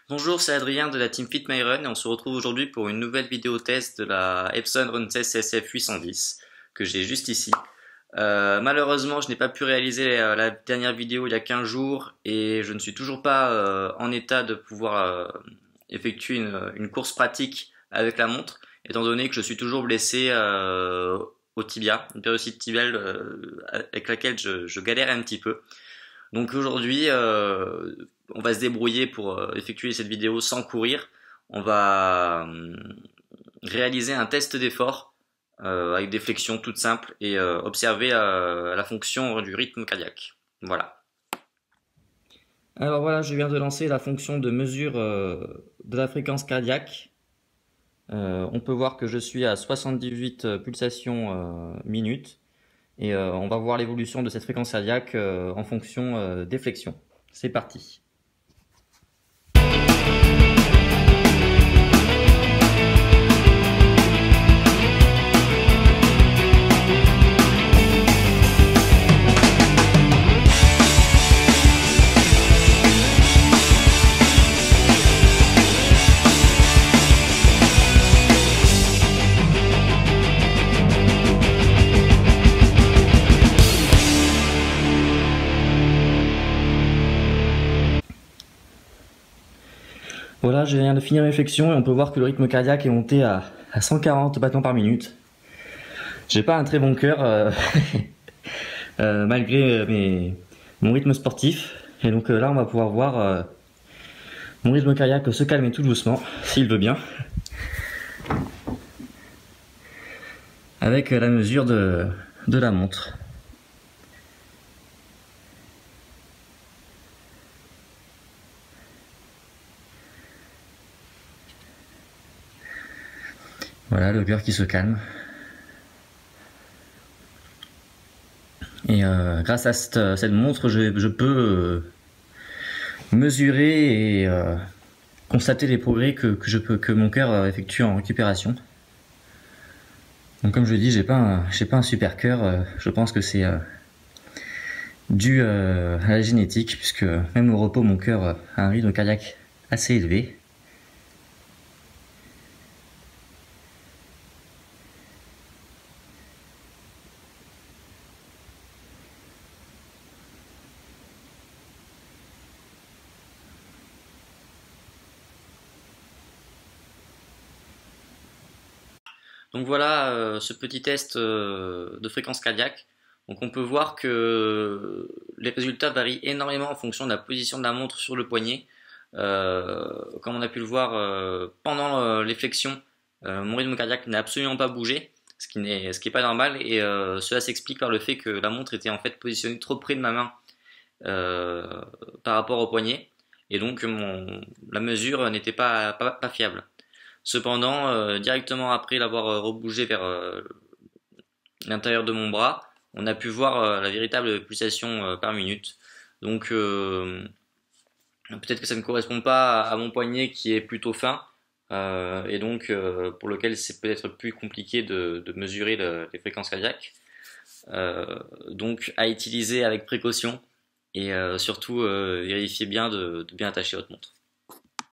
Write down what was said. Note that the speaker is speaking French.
Bonjour, c'est Adrien de la team Fit My Run et on se retrouve aujourd'hui pour une nouvelle vidéo test de la Epson Run Test SF 810 que j'ai juste ici. Malheureusement, je n'ai pas pu réaliser la dernière vidéo il y a 15 jours et je ne suis toujours pas en état de pouvoir effectuer une course pratique avec la montre, étant donné que je suis toujours blessé au tibia, une périostite tibiale avec laquelle je galère un petit peu. Donc aujourd'hui, on va se débrouiller pour effectuer cette vidéo sans courir. On va réaliser un test d'effort avec des flexions toutes simples et observer la fonction du rythme cardiaque. Voilà. Alors voilà, je viens de lancer la fonction de mesure de la fréquence cardiaque. On peut voir que je suis à 78 pulsations minutes. Et on va voir l'évolution de cette fréquence cardiaque en fonction des flexions. C'est parti. Voilà, je viens de finir mes flexions et on peut voir que le rythme cardiaque est monté à 140 battements par minute. J'ai pas un très bon cœur malgré mon rythme sportif. Et donc là, on va pouvoir voir mon rythme cardiaque se calmer tout doucement, s'il veut bien, avec la mesure de la montre. Voilà, le cœur qui se calme. Et grâce à cette montre, je peux mesurer et constater les progrès que mon cœur effectue en récupération. Donc comme je dis, j'ai pas un super cœur. Je pense que c'est dû à la génétique, puisque même au repos, mon cœur a un rythme cardiaque assez élevé. Donc voilà ce petit test de fréquence cardiaque. Donc on peut voir que les résultats varient énormément en fonction de la position de la montre sur le poignet. Comme on a pu le voir pendant les flexions, mon rythme cardiaque n'a absolument pas bougé, ce qui est pas normal, et cela s'explique par le fait que la montre était en fait positionnée trop près de ma main par rapport au poignet, et donc la mesure n'était pas fiable. Cependant, directement après l'avoir rebougé vers l'intérieur de mon bras, on a pu voir la véritable pulsation par minute. Donc peut-être que ça ne correspond pas à mon poignet qui est plutôt fin, et donc pour lequel c'est peut-être plus compliqué de mesurer les fréquences cardiaques. Donc à utiliser avec précaution et surtout vérifier bien de bien attacher votre montre.